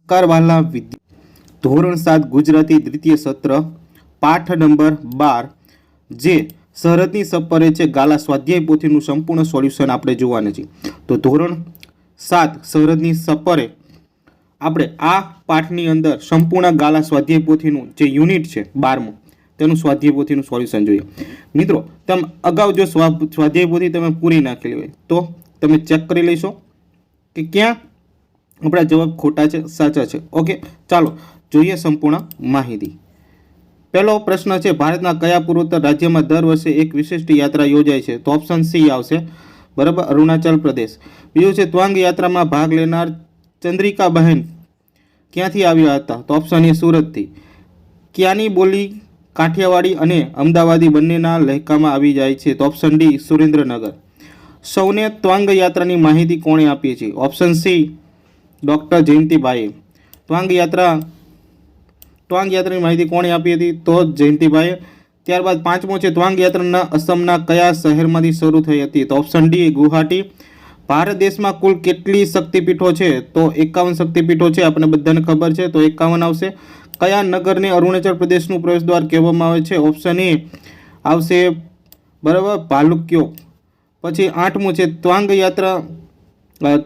નમસ્કાર ધોરણ 7 ગુજરાતી દ્વિતીય સત્ર પાઠ નંબર 12 જે સરહદની સફરે છે ગાલા સ્વાધ્યાય પોથીનું સંપૂર્ણ સોલ્યુશન આપણે જોવાનું છે। તો ધોરણ 7 સરહદની સફરે આપણે આ પાઠની અંદર સંપૂર્ણ ગાલા સ્વાધ્યાય પોથીનું જે યુનિટ છે 12મું તેનું સ્વાધ્યાય પોથીનું સોલ્યુશન જોઈએ। મિત્રો તમે અગાઉ જો સ્વાધ્યાય પોથી તમે પૂરી નાખેલી હોય તો તમે ચેક કરી લેશો કે ક્યાં આપણા જવાબ ખોટા છે સાચા છે। ઓકે, ચાલો જોઈએ સંપૂર્ણ માહિતી। પહેલો પ્રશ્ન છે, ભારતના કયા પૂર્વોત્તર રાજ્યમાં દર વર્ષે એક વિશિષ્ટ યાત્રા યોજાય છે? તો ઓપ્શન સી આવશે, બરાબર, અરુણાચલ પ્રદેશ। બીજું છે, ત્વાંગ યાત્રામાં ભાગ લેનાર ચંદ્રિકા બહેન ક્યાંથી આવ્યા હતા? તો ઓપ્શન એ સુરતથી। ક્યાંની બોલી કાઠિયાવાડી અને અમદાવાદી બંનેના લહેકામાં આવી જાય છે? તો ઓપ્શન ડી સુરેન્દ્રનગર। સૌને ત્વાંગ યાત્રાની માહિતી કોણે આપી છે? ઓપ્શન સી ડૉક્ટર જયંતિભાઈએ। ત્વાંગ યાત્રાની માહિતી કોણે આપી હતી? તો જયંતિભાઈએ। ત્યારબાદ પાંચમો છે, ત્વાંગ યાત્રા અસમના કયા શહેરમાંથી શરૂ થઈ હતી? તો ઓપ્શન ડી ગુવાહાટી। ભારત દેશમાં કુલ કેટલી શક્તિપીઠો છે? તો 51 શક્તિપીઠો છે, આપણને બધાને ખબર છે, તો 51 આવશે। કયા નગરને અરુણાચલ પ્રદેશનું પ્રવેશદ્વાર કહેવામાં આવે છે? ઓપ્શન એ આવશે, બરાબર, ભાલુક્યો। પછી આઠમું છે,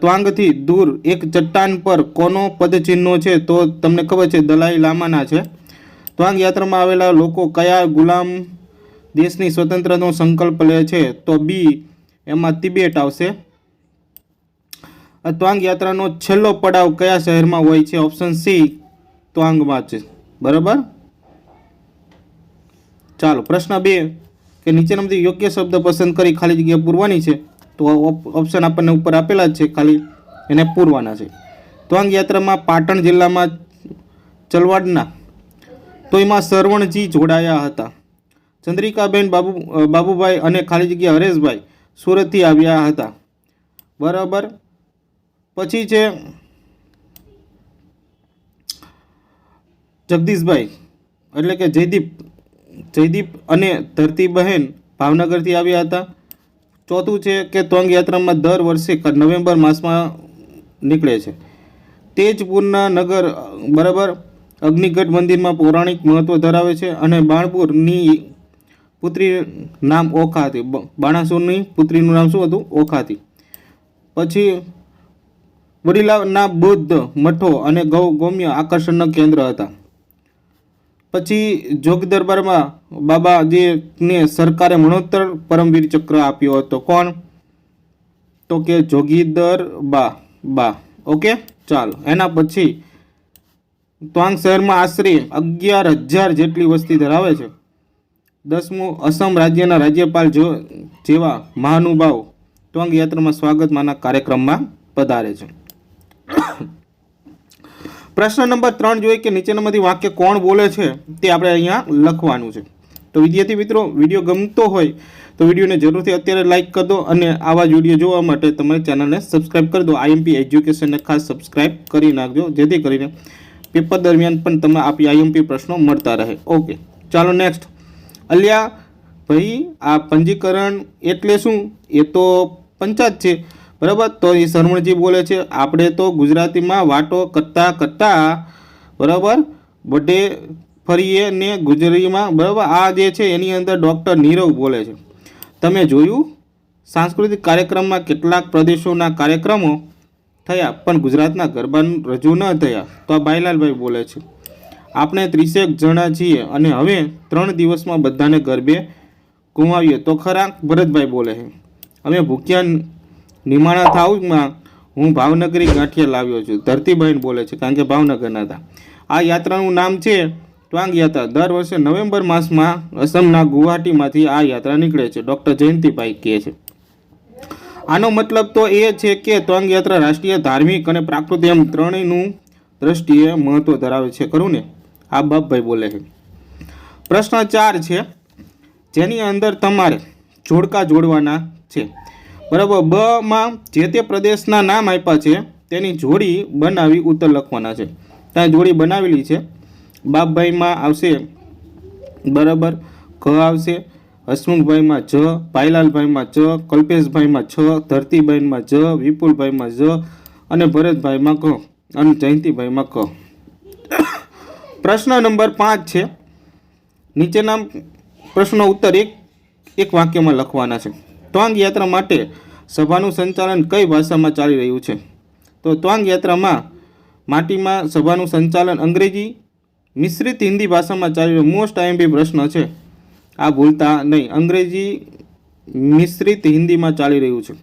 ત્વાંગથી દૂર એક ચટ્ટાન પર કોનો પદચિહ્નો છે? તો તમને ખબર છે, દલાઈ લામાના છે। ત્વાંગ યાત્રામાં આવેલા લોકો કયા ગુલામ દેશની સ્વતંત્રતાનો સંકલ્પ લે છે? તો બી એમાં તિબેટ આવશે। ત્વાંગ યાત્રાનો છેલ્લો પડાવ કયા શહેરમાં હોય છે? ઓપ્શન સી ત્વાંગમાં છે, બરાબર। ચાલો પ્રશ્ન 2 કે નીચેનામાંથી યોગ્ય શબ્દ પસંદ કરી ખાલી જગ્યા પૂરવાની છે। તો ઓપ્શન આપણને ઉપર આપેલા જ છે, ખાલી એને પૂરવાના છે। ત્વાંગ યાત્રામાં પાટણ જિલ્લામાં ચલવાડના તો એમાં સરવણજી જોડાયા હતા। ચંદ્રિકાબેન બાબુભાઈ અને ખાલી જગ્યા હરેશભાઈ સુરતથી આવ્યા હતા, બરાબર। પછી છે જગદીશભાઈ એટલે કે જયદીપ અને ધરતીબહેન ભાવનગરથી આવ્યા હતા। ચોથું છે કે ત્વાંગ યાત્રામાં દર વર્ષે નવેમ્બર માસમાં નીકળે છે। તેજપુરના નગર, બરાબર, અગ્નિગઢ મંદિરમાં પૌરાણિક મહત્વ ધરાવે છે અને બાણપુરની પુત્રી નામ ઓખા હતી। બાણાસુરની પુત્રીનું નામ શું હતું? ઓખા હતી। પછી વડીલાના બૌદ્ધ મઠો અને ગૌમ્ય આકર્ષણના કેન્દ્ર હતા। પછી જોગ દરબારમાં બાબાજીને સરકારે મરણોત્તર પરમવીર ચક્ર આપ્યો હતો। કોણ? તો કે જોગીદર બા। ઓકે, ચાલો એના પછી ત્વાંગ શહેરમાં આશરે 11,000 જેટલી વસ્તી ધરાવે છે। 10મું, અસમ રાજ્યના રાજ્યપાલ જેવા મહાનુભાવ ત્વાંગ યાત્રામાં સ્વાગતમાના કાર્યક્રમમાં પધારે છે। પ્રશ્ન નંબર 3 જોઈએ કે નીચેનામાંથી વાક્ય કોણ બોલે છે તે આપણે અહીંયા લખવાનું છે। તો વિદ્યાર્થી મિત્રો, વિડીયો ગમતો હોય તો વિડીયોને જરૂરથી અત્યારે લાઇક કરી દો અને આવા જ વિડીયો જોવા માટે તમારી ચેનલને સબસ્ક્રાઇબ કરી દો। આઈએમપી એજ્યુકેશનને ખાસ સબસ્ક્રાઇબ કરી નાખજો, જેથી કરીને પેપર દરમિયાન પણ તમને આપી આઈએમપી પ્રશ્નો મળતા રહે। ઓકે, ચાલો નેક્સ્ટ। અલ્યા ભાઈ, આ પંજીકરણ એટલે શું? એ તો પંચાયત છે, બરાબર। તો એ સરવણજી બોલે છે, આપણે તો ગુજરાતીમાં વાતો કરતા, બરાબર, બડે ફરીએ ને ગુજરીમાં, બરાબર, આ જે છે એની અંદર ડૉક્ટર નીરવ બોલે છે। તમે જોયું સાંસ્કૃતિક કાર્યક્રમમાં કેટલાક પ્રદેશોના કાર્યક્રમો થયા પણ ગુજરાતના ગરબાનું રજૂ ન થયા, તો આ ભાઈલાલભાઈ બોલે છે। આપણે 30 જણા છીએ અને હવે 3 દિવસમાં બધાને ગરબે ગુમાવીએ તો ખરા, ભરતભાઈ બોલે છે। અમે ભૂખ્યા નિમાણા થાવમાં હું ભાવનગરી ગાંઠિયા લાવ્યો છું, ધરતીબહેન બોલે છે, કારણ કે ભાવનગરના હતા। આ યાત્રાનું નામ છે ત્વાંગ યાત્રા। દર વર્ષે નવેમ્બર માસમાં અસમના ગુવાહાટીમાંથી આ યાત્રા નીકળે છે, ડૉક્ટર જયંતિભાઈ કહે છે। આનો મતલબ તો એ છે કે ત્વાંગ યાત્રા રાષ્ટ્રીય, ધાર્મિક અને પ્રાકૃતિક એમ ત્રણેયનું દ્રષ્ટિએ મહત્વ ધરાવે છે, ખરું ને? આ બાપભાઈ બોલે છે। પ્રશ્ન 4 છે, જેની અંદર તમારે જોડકા જોડવાના છે, બરાબર। બ માં જે તે પ્રદેશના નામ આપ્યા છે તેની જોડી બનાવી ઉત્તર લખવાના છે। ત્યાં જોડી બનાવેલી છે। બાપભાઈમાં આવશે, બરાબર, ઘ આવશે, હસમુખભાઈમાં જ, ભાઈલાલભાઈમાં જ, કલ્પેશભાઈમાં છ, ધરતીભાઈમાં જ, વિપુલભાઈમાં જ અને ભરતભાઈમાં ઘ। અને જયંતિભાઈમાં ક. પ્રશ્ન નંબર 5 છે. નીચેના પ્રશ્નો ઉત્તર એક વાક્યમાં લખવાના છે. ત્વાંગ યાત્રા માટે સભાનું સંચાલન કઈ ભાષામાં ચાલી રહ્યું છે? તો ત્વાંગ યાત્રામાં માટીમાં સભાનું સંચાલન અંગ્રેજી મિશ્રિત હિન્દી ભાષામાં ચાલી રહ્યું. મોસ્ટ આઈએમપી પ્રશ્ન છે, આ ભૂલતા નહીં. અંગ્રેજી મિશ્રિત હિન્દીમાં ચાલી રહ્યું છે.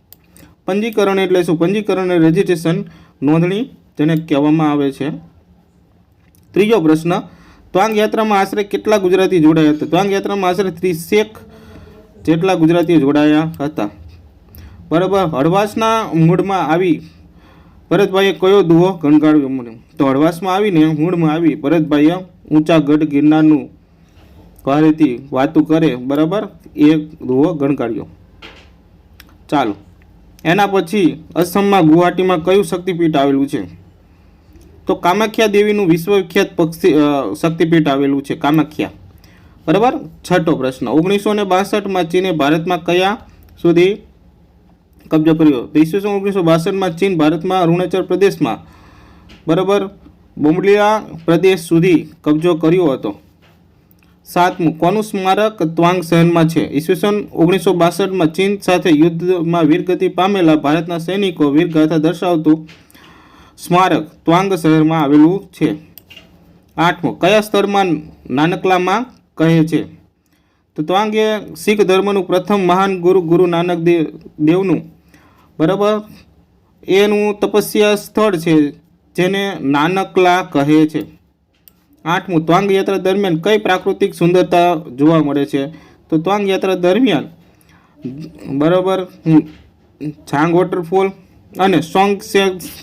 પંજીકરણ એટલે શું? પંજીકરણ એટલે રજિસ્ટ્રેશન, નોંધણી જેને કહેવામાં આવે છે. ત્રીજો પ્રશ્ન, ત્વાંગ યાત્રામાં આશરે કેટલા ગુજરાતી જોડાયા હતા? ત્વાંગ યાત્રામાં આશરે 30 જેટલા ગુજરાતીઓ જોડાયા હતા. બરાબર. હળવાશના મૂળમાં આવી ભરતભાઈએ કયો દુહો ગણગાડ્યો? મને તો હળવાશમાં આવીને મૂળમાં આવી ભરતભાઈએ ઊંચા ગઢ ગિરનારનું ભારેથી વાતું કરે, બરાબર, એ દુહો ગણગાડ્યો. ચાલો, એના પછી અસમમાં ગુવાહાટીમાં કયું શક્તિપીઠ આવેલું છે? તો કામાખ્યા દેવીનું વિશ્વવિખ્યાત શક્તિપીઠ આવેલું છે, કામાખ્યા. બરાબર. છઠ્ઠો પ્રશ્ન, 1962માં ચીને ભારતમાં કયા સુધી કબજો કર્યો? તો 1962માં ચીન ભારતમાં અરુણાચલ પ્રદેશમાં, બરાબર, બોમડિલા પ્રદેશ સુધી કબજો કર્યો હતો. સાતમું, કોનું સ્મારક ત્વાંગ શહેરમાં છે? 1962માં ચીન સાથે યુદ્ધમાં વીરગતિ પામેલા ભારતના સૈનિકો વીરગાથા દર્શાવતું સ્મારક ત્વાંગ શહેરમાં આવેલું છે. આઠમું, કયા સ્થળમાં નાનકલામાં કહે છે? તો ત્વાંગ એ શીખ ધર્મનું પ્રથમ મહાન ગુરુ નાનક દેવનું, બરાબર, એનું તપસ્યા સ્થળ છે જેને નાનકલા કહે છે. આઠમું, ત્વાંગ યાત્રા દરમિયાન કઈ પ્રાકૃતિક સુંદરતા જોવા મળે છે? તો ત્વાંગ યાત્રા દરમિયાન, બરાબર, છાંગ વોટરફોલ અને સોંગ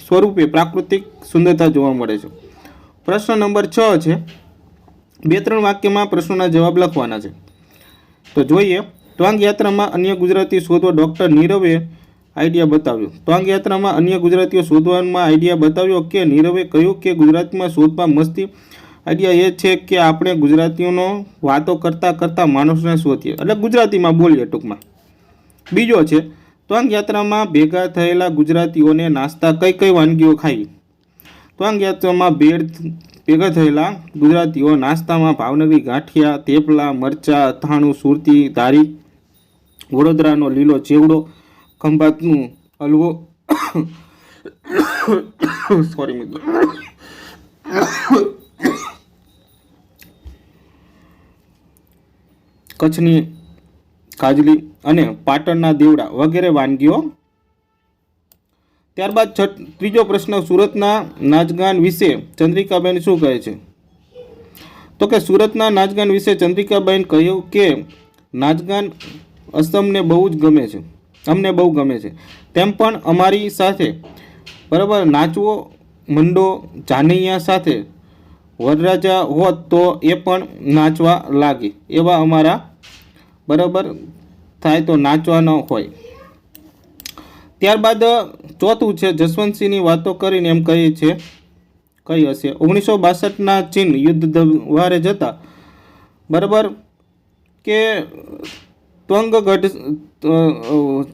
સ્વરૂપે પ્રાકૃતિક સુંદરતા જોવા મળે છે. પ્રશ્ન નંબર 6 છે. 2-3 વાક્યમાં પ્રશ્નોના જવાબ લખવાના છે. તો જોઈએ. ત્વાંગ યાત્રામાં અન્ય ગુજરાતી શોધવા ડૉક્ટર નીરવે આઈડિયા બતાવ્યો. ત્વાંગ યાત્રામાં અન્ય ગુજરાતીઓ શોધવામાં આઈડિયા બતાવ્યો કે નીરવે કહ્યું કે ગુજરાતીમાં શોધમાં મસ્તી. આઈડિયા એ છે કે આપણે ગુજરાતીઓનો વાતો કરતાં માણસને શોધીએ, એટલે ગુજરાતીમાં બોલીએ ટૂંકમાં. બીજો છે, ત્વાંગ યાત્રામાં ભેગા થયેલા ગુજરાતીઓને નાસ્તા કઈ વાનગીઓ ખાઈ? ત્વાંગ યાત્રામાં ભેગા થયેલા ગુજરાતીઓ નાસ્તામાં ભાવનગરી ગાંઠિયા, થેપલા, મરચાં, અથાણું, સુરતી ધારી, વડોદરાનો લીલો ચેવડો, ખંભાતનું હલવો, સોરી મિત્રો, કચ્છની કાજલી અને પાટણના દેવડા વગેરે વાનગીઓ. ત્યારબાદ ત્રીજો પ્રશ્ન, સુરતના નાચગાન વિશે ચંદ્રિકાબેન શું કહે છે? તો કે સુરતના નાચગાન વિશે ચંદ્રિકાબેન કહ્યું કે નાચગાન અસમને બહુ જ ગમે છે, અમને બહુ ગમે છે. તેમ પણ અમારી સાથે, બરાબર, નાચવો મંડો જાનૈયા સાથે વરરાજા હોત તો એ પણ નાચવા લાગે એવા અમારા, બરાબર, થાય તો નાચવા ન હોય. ત્યારબાદ ચોથું છે, જસવંતસિંહની વાતો કરીને એમ કહે છે, કઈ હશે? 1962ના ચીન યુદ્ધ દ્વારે જતા, બરાબર, કે ત્વંગગઢ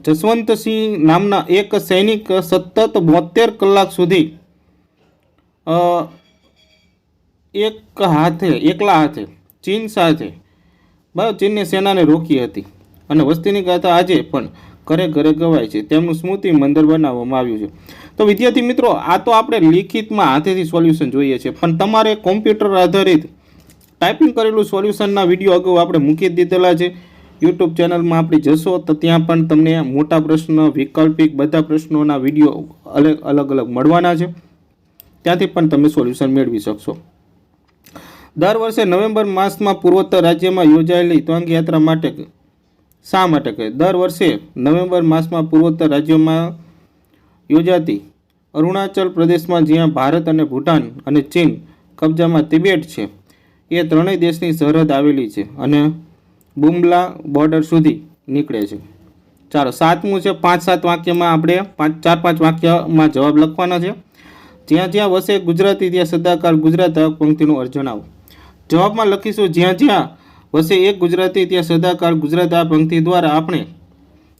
જસવંતસિંહ નામના એક સૈનિક સતત 72 કલાક સુધી એકલા હાથે ચીન સાથે, બરાબર, ચીનની સેનાને રોકી હતી. અને વસ્તીની ગાથા આજે પણ ઘરે ઘરે ગવાય છે. તેમનું સ્મૃતિ મંદિર બનાવવામાં આવ્યું છે. તો વિદ્યાર્થી મિત્રો, આ તો આપણે લિખિતમાં હાથેથી સોલ્યુશન જોઈએ છે, પણ તમારે કોમ્પ્યુટર આધારિત ટાઈપિંગ કરેલું સોલ્યુશનના વિડીયો અગાઉ આપણે મૂકી દીધેલા છે. યુટ્યુબ ચેનલમાં આપણી જશો તો ત્યાં પણ તમને મોટા પ્રશ્ન, વૈકલ્પિક બધા પ્રશ્નોના વિડીયો અલગ અલગ મળવાના છે. ત્યાંથી પણ તમે સોલ્યુશન મેળવી શકશો. દર વર્ષે નવેમ્બર માસમાં પૂર્વોત્તર રાજ્યમાં યોજાયેલી ત્વાંગ યાત્રા માટે શા માટે કહે? દર વર્ષે નવેમ્બર માસમાં પૂર્વોત્તર રાજ્યોમાં યોજાતી અરુણાચલ પ્રદેશમાં, જ્યાં ભારત અને ભૂટાન અને ચીન કબજામાં તિબેટ છે, એ ત્રણેય દેશની સરહદ આવેલી છે અને બુમલા બોર્ડર સુધી નીકળે છે. ચાલો, સાતમું છે, 5-7 વાક્યમાં આપણે 4-5 વાક્યમાં જવાબ લખવાના છે. જ્યાં જ્યાં વસે ગુજરાતી ત્યાં સદાકાળ ગુજરાત આ પંક્તિનું અર્થ જણાવો. જવાબમાં લખીશું, જ્યાં જ્યાં વસે એક ગુજરાતી ત્યાં સદાકાળ ગુજરાત આ પંક્તિ દ્વારા આપણે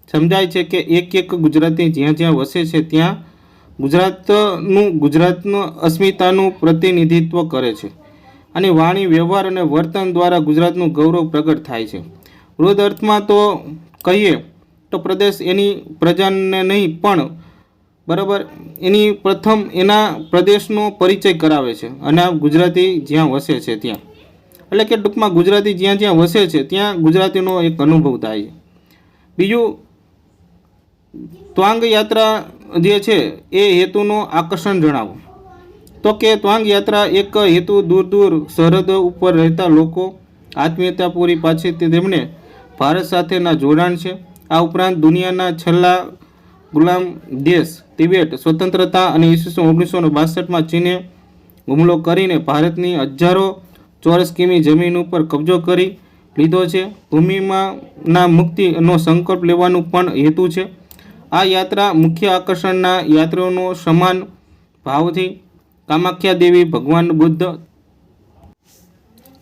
સમજાય છે કે એક ગુજરાતી જ્યાં જ્યાં વસે છે ત્યાં ગુજરાતનું અસ્મિતાનું પ્રતિનિધિત્વ કરે છે અને વાણી, વ્યવહાર અને વર્તન દ્વારા ગુજરાતનું ગૌરવ પ્રગટ થાય છે. વૃદ્ધ અર્થમાં તો કહીએ તો પ્રદેશ એની પ્રજાને નહીં પણ બરાબર એની પ્રથમ એના પ્રદેશનો પરિચય કરાવે છે અને આ ગુજરાતી જ્યાં વસે છે ત્યાં, એટલે કે ટૂંકમાં ગુજરાતી જ્યાં જ્યાં વસે છે ત્યાં ગુજરાતીનો એક અનુભવ થાય છે. બીજું, ત્વાંગ યાત્રા જે છે એ હેતુનો આકર્ષણ જણાવો. તો કે ત્વાંગ યાત્રા એક હેતુ દૂર દૂર સરહદ ઉપર રહેતા લોકો આત્મીયતા પૂરી પાછળથી તેમને ભારત સાથેના જોડાણ છે. આ ઉપરાંત દુનિયાના છેલ્લા ગુલામ દેશ તિબેટ સ્વતંત્રતા અને ઈસવીસન 1962માં ચીને હુમલો કરીને ભારતની હજારો ચોરસ કિમી જમીન ઉપર કબજો કરી લીધો છે. ભૂમિમાં મુક્તિનો સંકલ્પ લેવાનું પણ હેતુ છે. આ યાત્રા મુખ્ય આકર્ષણના યાત્રીઓનો સમાન ભાવથી કામાખ્યા દેવી, ભગવાન બુદ્ધ.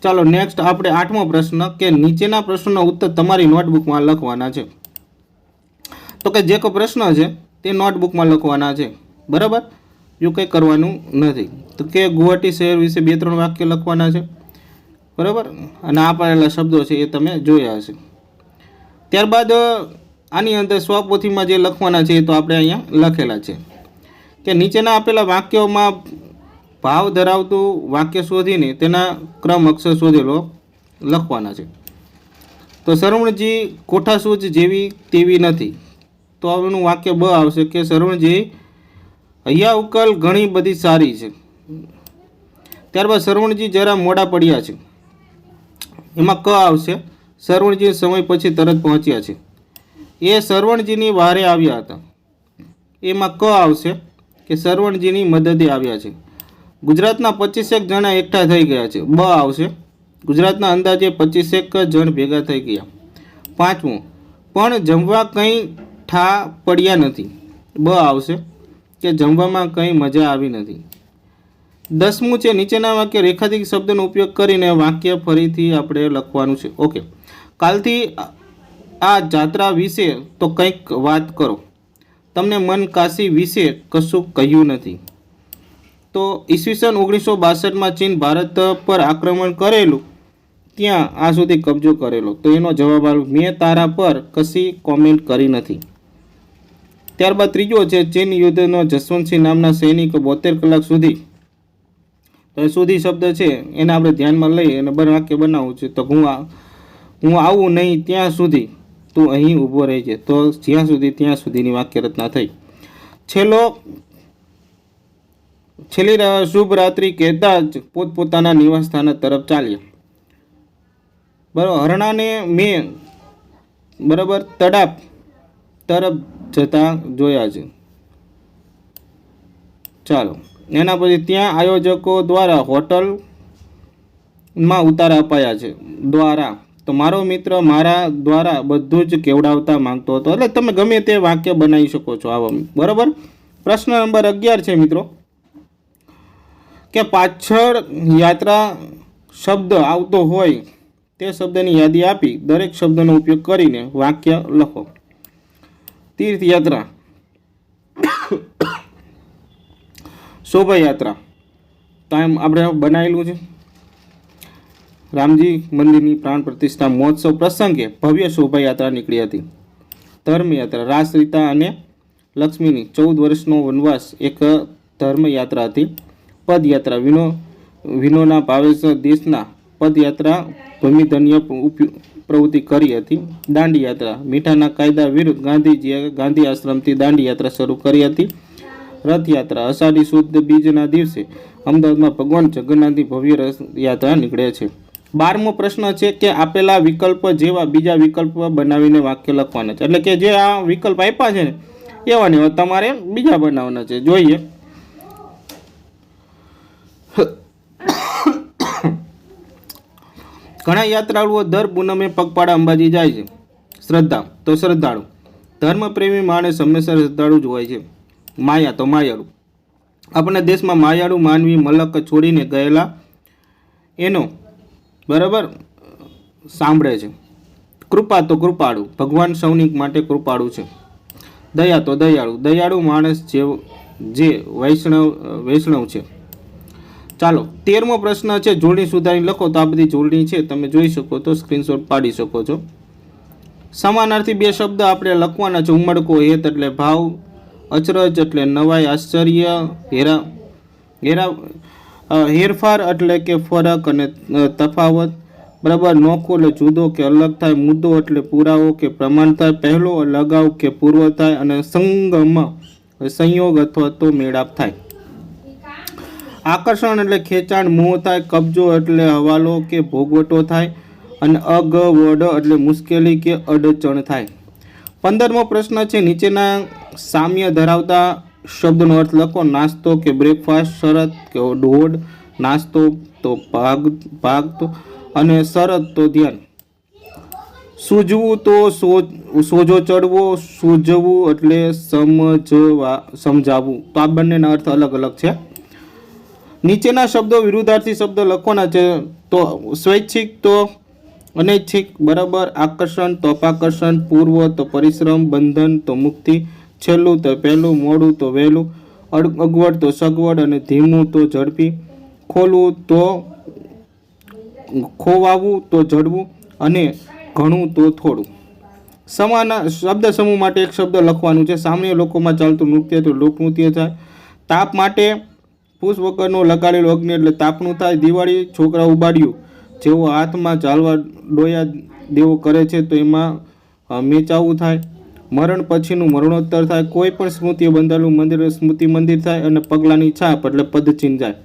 ચાલો નેક્સ્ટ આપણે 8મો પ્રશ્ન કે નીચેના પ્રશ્નોના ઉત્તર તમારી નોટબુકમાં લખવાના છે. તો કે જે કોઈ પ્રશ્ન છે તે નોટબુકમાં લખવાના છે, બરાબર, એવું કંઈ કરવાનું નથી. તો કે ગુવાહાટી શહેર વિશે 2-3 વાક્ય લખવાના છે, બરાબર, અને આ પાડેલા શબ્દો છે એ તમે જોયા હશે. ત્યારબાદ આની અંદર સ્વપોથીમાં જે લખવાના છે એ તો આપણે અહીંયા લખેલા છે કે નીચેના આપેલા વાક્યોમાં ભાવ ધરાવતું વાક્ય શોધીને તેના ક્રમ અક્ષર શોધેલો લખવાના છે. તો સરવણજી કોઠાસૂઝ જેવી તેવી નથી, તો આનું વાક્ય બ આવશે કે સરવણજી હૈયા ઉકલ ઘણી બધી સારી છે. ત્યારબાદ સરવણજી જરા મોડા પડ્યા છે, એમાં ક આવશે. સરવણજી સમય પછી તરત પહોંચ્યા છે. એ સરવણજીની વારે આવ્યા હતા, એમાં ક આવશે કે સરવણજીની મદદે આવ્યા છે. ગુજરાતના 25 જણા એકઠા થઈ ગયા છે, બ આવશે. ગુજરાતના અંદાજે 25 જણ ભેગા થઈ ગયા. 5મું, પણ જમવા કંઈ ઠા પડ્યા નથી, બ આવશે કે જમવામાં કંઈ મજા આવી નથી. 10મું છે નીચેના વાક્ય રેખાંકિત શબ્દનો ઉપયોગ કરીને વાક્ય ફરીથી આપણે લખવાનું છે. ઓકે, કાલથી આ જાત્રા વિશે તો કંઈક વાત કરો. તમને મન કાશી વિશે કશું કહ્યું નથી. તો ઈસવીસન 1962માં ચીન ભારત પર આક્રમણ કરેલું ત્યાં આ સુધી કબજો કરેલો. તો એનો જવાબ આવ્યો મેં તારા પર કશી કોમેન્ટ કરી નથી. ત્યારબાદ ત્રીજો છે ચીન યુદ્ધનો જસવંતસિંહ નામના સૈનિક 72 કલાક સુધી, સુધી શબ્દ છે એને આપણે ધ્યાનમાં લઈ અને વાક્ય બનાવવું છે. તો હું આવું નહીં ત્યાં સુધી તું અહીં ઊભો રહેજે. તો જ્યાં સુધી ત્યાં સુધીની વાક્ય રચના થઈ. છેલ્લી શુભ રાત્રિ કહેતા જ પોતપોતાના નિવાસ સ્થાન તરફ ચાલ્યા. બરાબર, હરણાને મેં બરાબર તડાપ તરફ જતા જોયા છે. ચાલો એના પછી ત્યાં આયોજકો દ્વારા હોટલમાં ઉતારા અપાયા છે દ્વારા. તો મારો મિત્ર મારા દ્વારા બધું જ કેવડાવતા માંગતો હતો. એટલે તમે ગમે તે વાક્ય બનાવી શકો છો આવા, બરાબર. પ્રશ્ન નંબર 11 છે મિત્રો કે પાછળ યાત્રા શબ્દ આવતો હોય તે શબ્દની યાદી આપી દરેક શબ્દનો ઉપયોગ કરીને વાક્ય લખો. તીર્થયાત્રા, શોભાયાત્રા તો એમ આપણે બનાવેલું છે. રામજી મંદિરની પ્રાણ પ્રતિષ્ઠા મહોત્સવ પ્રસંગે ભવ્ય શોભાયાત્રા નીકળી હતી. ધર્મયાત્રા, રાસ સીતા અને લક્ષ્મીની 14 વર્ષનો વનવાસ એક ધર્મયાત્રા હતી. પદયાત્રા, વિનોના ભાવેશ દેશના પદયાત્રા ભૂમિધન્ય પ્રવૃત્તિ કરી હતી. દાંડી યાત્રા, મીઠાના કાયદા વિરુદ્ધ ગાંધીજીએ ગાંધી આશ્રમથી દાંડી યાત્રા શરૂ કરી હતી. રથયાત્રા, અષાઢી સુદ બીજના દિવસે અમદાવાદમાં ભગવાન જગન્નાથની ભવ્ય રથયાત્રા નીકળે છે. 12મો પ્રશ્ન છે કે આપેલા વિકલ્પ જેવા બીજા વિકલ્પ બનાવીને વાક્ય લખવાના છે. એટલે કે જે આ વિકલ્પ આપ્યા છે ને એવા ને તમારે બીજા બનાવવાના છે. જોઈએ, ઘણા યાત્રાળુઓ દર પૂનમે પગપાળા અંબાજી જાય છે. શ્રદ્ધા, તો શ્રદ્ધાળુ. ધર્મપ્રેમી માણસ હંમેશા શ્રદ્ધાળુ જ હોય છે. માયા, તો માયાળુ. આપણા દેશમાં માયાળુ માનવી મલક છોડીને ગયેલા એનો બરાબર સાંભળે છે. કૃપા, તો કૃપાળુ. ભગવાન સૌની માટે કૃપાળુ છે. દયા, તો દયાળુ. દયાળુ માણસ જે વૈષ્ણવ છે. ચાલો 13મો પ્રશ્ન છે, જોડણી સુધારી લખો. તો આ બધી જોડણી છે, તમે જોઈ શકો તો સ્ક્રીનશોટ પાડી શકો છો. સમાનાર્થી બે શબ્દ આપણે લખવાના છે. ઉમળકો હેત એટલે ભાવ, અચરજ એટલે નવાઈ આશ્ચર્ય, હેરફાર એટલે કે ફરક અને તફાવત, બરાબર. નોખો એટલે જુદો કે અલગ થાય. મુદ્દો એટલે પુરાવો કે પ્રમાણ થાય. પહેલો લગાવ કે પૂર્વ થાય. અને સંગમ સંયોગ અથવા તો મેળાપ થાય. આકર્ષણ એટલે ખેંચાણ મોહ થાય. કબજો એટલે હવાલો કે ભોગવટો થાય. અને અગવડ એટલે મુશ્કેલી કે અડચણ થાય. 15મો પ્રશ્ન છે, નીચેના સામ્ય ધરાવતા શબ્દનો અર્થ લખો. નાસ્તો કે બ્રેકફાસ્ટ, શરત કે દોડ, નાસ્તો તો ભાગ અને શરત તો ધ્યાન. સૂઝવું તો સોજો ચડવો, સૂઝવું એટલે સમજાવવું. તો આ બંનેના અર્થ અલગ અલગ છે. નીચેના શબ્દો વિરુદ્ધાર્થી શબ્દ લખવાના છે. તો સ્વૈચ્છિક તો અનૈચ્છિક, બરાબર. આકર્ષણ તો અપાકર્ષણ, પૂર્વ તો પરિશ્રમ, બંધન તો મુક્તિ, છેલ્લું તો પહેલું, મોડું તો વહેલું, અગવડ તો સગવડ અને ધીમું તો ઝડપી, ખોલવું તો ખોવાવું તો જડવું અને ઘણું તો થોડું. સમાન શબ્દ સમૂહ માટે એક શબ્દ લખવાનું છે. સામાન્ય લોકોમાં ચાલતું નૃત્ય તો લોકનૃત્ય થાય. તાપ માટે પુષ્પ વગરનો લગાડેલો અગ્નિ એટલે તાપનું થાય. દિવાળી છોકરા ઉબાડ્યું જેવો હાથમાં ચાલવા ડોયા દેવો કરે છે તો એમાં મેચાવું થાય. મરણ પછીનું મરણોત્તર થાય. કોઈ પણ સ્મૃતિએ બંધાયેલું મંદિર સ્મૃતિ મંદિર થાય. અને પગલાંની છાપ એટલે પદચિહ્ન જાય.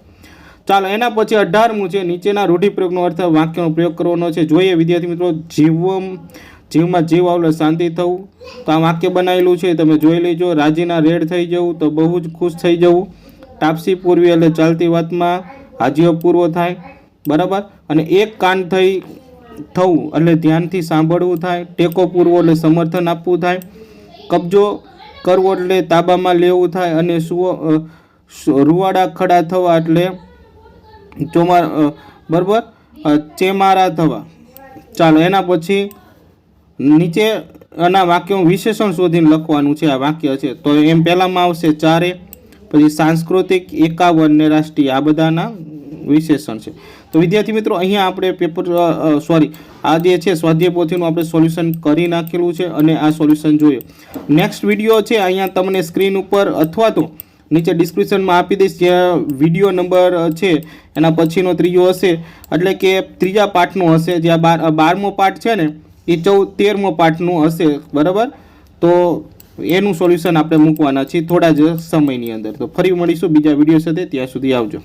ચાલો એના પછી 18મું છે, નીચેના રૂઢિપ્રયોગનો અર્થ વાક્યનો પ્રયોગ કરવાનો છે. જોઈએ વિદ્યાર્થી મિત્રો. જીવમાં જીવ આવલે શાંતિ થવું. તો આ વાક્ય બનાવેલું છે, તમે જોઈ લેજો. રાજીના રેડ થઈ જવું તો બહુ જ ખુશ થઈ જવું. તાપસી પૂર્વી એટલે ચાલતી વાતમાં હાજીઓ પૂર્વ થાય, બરાબર. અને એક કાન થવું એટલે ધ્યાનથી સાંભળવું થાય. ટેકો પૂરવો એટલે સમર્થન આપવું થાય. કબજો કરવો એટલે તાબામાં લેવું થાય. અને રૂવાડા ખડા થવા એટલે બરાબર ચેમારા થવા. ચાલો એના પછી નીચેના વાક્યો વિશેષણ શોધીને લખવાનું છે. આ વાક્ય છે તો એમ પહેલામાં આવશે ચારે, પછી સાંસ્કૃતિક, 51 ને રાષ્ટ્રીય. આ બધાના વિશેષણ છે. તો વિદ્યાર્થી મિત્રો અહીંયા આપણે આ જે છે સ્વાધ્યાય પોથીનું આપણે સોલ્યુશન કરી નાખેલું છે અને આ સોલ્યુશન જોયું. નેક્સ્ટ વિડીયો છે અહીંયા તમને સ્ક્રીન ઉપર અથવા તો નીચે ડિસ્ક્રિપ્શનમાં આપી દઈશ. જે વિડીયો નંબર છે એના પછીનો ત્રીજો હશે, એટલે કે ત્રીજા પાઠનું હશે. જે 12મો પાઠ છે ને એ 13મો પાઠનું હશે, બરાબર. તો એનું સોલ્યુશન આપણે મૂકવાના છીએ થોડા જ સમયની અંદર. તો ફરી મળીશું બીજા વિડીયો સાથે. ત્યાં સુધી આવજો.